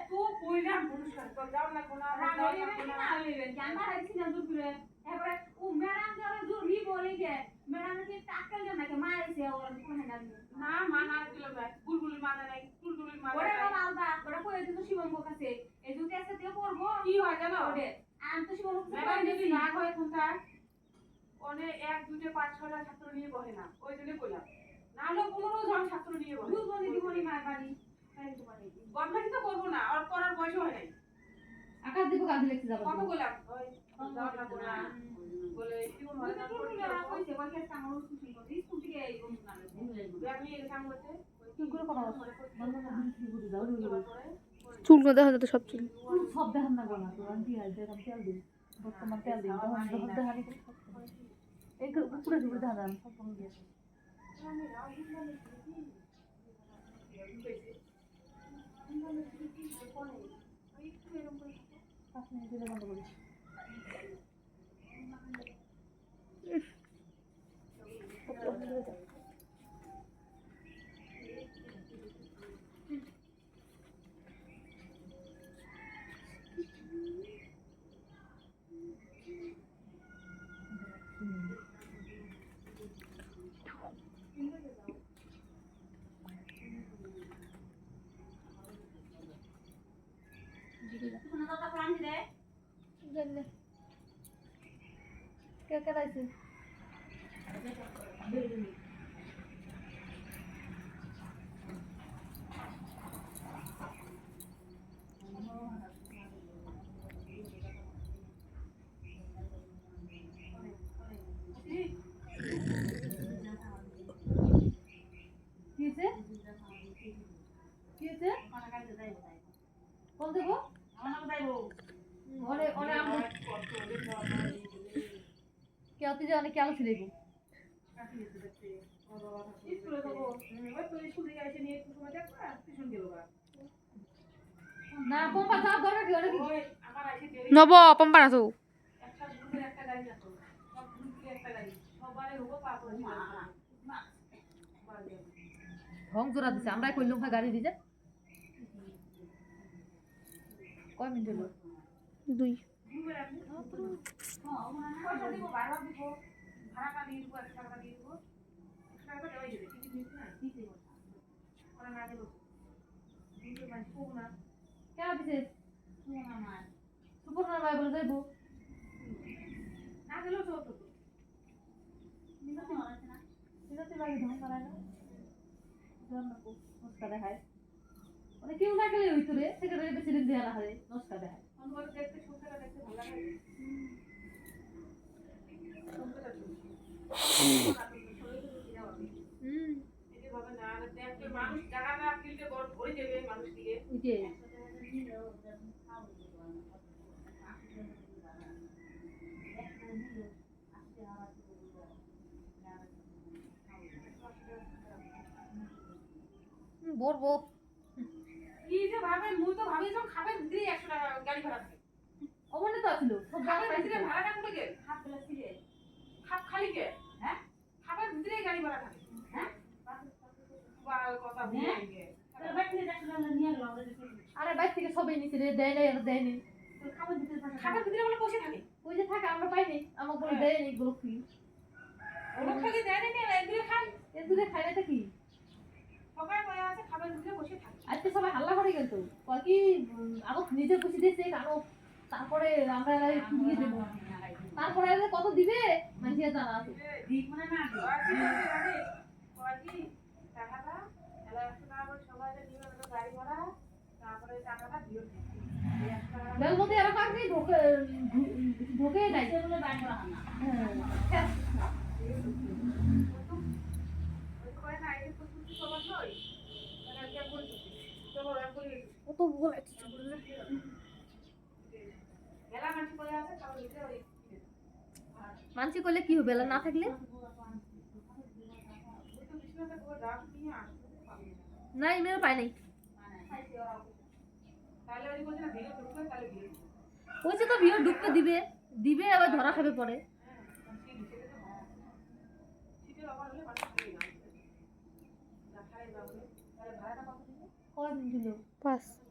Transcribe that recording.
তো কইলাম পুরস্কার তো যাও না কোনা না হইবে জানবা রাখছি না দূর করে এবারে ও ম্যাডাম যারা জোর নি বলে যে ম্যাডাম কে টাক্কল দেন নাকি মারছে ওর কোন না না মানা দিল না বুলবুলি মানা নাই বুলবুলি মানা ওরে বাবা আলদা ওরা কই দিত শিবম কাছে এই দুটো কাছে দিয়ে পড়ব কি হয় জানো ওরে আম তো শিবম ম্যাডাম যদি না হয় কোনটা ওনে 1 2 5 6 টা ছাত্র নিয়ে বহে না ওই জন্য কইলাম না হলো 15 জন ছাত্র নিয়ে বহে বুলবুলি দিবনি মার বাড়ি বদমাশি তো করবো না আর পড়ার বয়স হয় নাই আকাশ দিব কাজ লিখতে যাব কত বললাম ওই যাও না কোনা বলে কি বল না কইছে বলকে সামনে শুনছি স্কুল থেকে এই বন্ধু না ব্যাগ নিয়ে গেছে সামনেতে কি করে কথা বন্ধ না কি করে যাও চুল না দেখা যেত সব চুল সব দেখান না গলা তো আন্টি আইতে কাম তেল দিই বর্তমান তেল দিই তখন যখন দেখানি এই পুরো পুরো দেখা দাম সব বন্ধ দিয়েছে আমি রাহুল মানে কে কে রাইছে কিছে কিছে কোন কাজে যাইবো কোন দেব আমার যাইবো ওরে ওরে আমরা কে অতি যে অনেক আলো ছিল গো স্কুলে যাব ওই তো স্কুল থেকে এসে নিয়ে একটু সময় দেখবা টিউশন গেল না পম্পা যাও ধরে কি ওরে কি আমার আইছে দেরি নব পম্পা না তো একটা গ্রুপের একটা গাড়ি না তো সব গ্রুপের একটা গাড়ি সবারে হবো পাপ করে হং জোড়া দিছে আমরাই কইলুম ভাই গাড়ি দিছে কয় মিনিট হলো 2 পয়সা দিব ভাড়া দিব ভাড়া কা দিয়ে দিব 1 টাকা দিয়ে দিব 1 টাকা দেওয়াই দিবে টিকিট নিতে না দিতে বলছে ওরা না দেব দিতে মানে কোন না কেন দিছে না মা সুপর না ভাই বলে যাইবো না দিলো তো তো নিতে মারাছে না নিতে লাগে ঢং করা না জন না কো নস্কা দেখায় মানে কেউ না গেলে হইতো রে সেক্রেটারি প্রেসিডেন্ট দেয়া না হয় নস্কা দেখায় আমরা দেখতে সুন্দর দেখতে ভালো লাগে মানুষ জায়গাটা ফিল্ডে ভরে দেবে মানুষ দিয়ে বলবো কি যে ভাবে মুই তো ভাবি যখন খাবে দিই 100 টাকা গাড়ি ভাড়া থাকে ওমনে তো আছিল সব জায়গা পাইছে ভাড়া কাট লাগে হাত বেলা ছিলে হাত খালি কে হ্যাঁ খাবার দিলে গাড়ি ভাড়া থাকে হ্যাঁ কথা বলে আরে বাইক থেকে 100 টাকা নিয়ে গেল আরে বাইক থেকে সবই নিছে রে দেয় নাই আর দেয় নাই তো খাবার দিলে বলে বসে থাকে ওই যে থাকে আমরা পাই নাই আমাকে বলে দেয় নাই গুলো কি ওরা খালি দেয় নাই না এগুলো খাই না কি সবাই বলে আছে খাবার দিলে বসে থাকে আজকে সবাই হাল্লা করে গেল তো কয় কি আগে নিজে খুশি দিয়েছে কারণ তারপরে আমরা একটু দিয়ে দেব তারপরে কত দিবে মাঝে জানা আছে ঠিক মানে না কয় কি টাকাটা 100 টাকা করে সবাই দিবে গাড়ি ভাড়া তারপরে টাকাটা দিও বেলমতি আর কাছে ঢোকে নাই বলে বাইক করা না হ্যাঁ কয় না এই তো কিছু সবার নয় মানে কি বলছিস তো বলে কত বলে মানসি করলে কি হবে না থাকলে না ইমেল পাই নাই ওইছে তো ভিডিও ঢুকতে দিবে দিবে আবার ধরা খাবে পরে কয় দিন দিল 5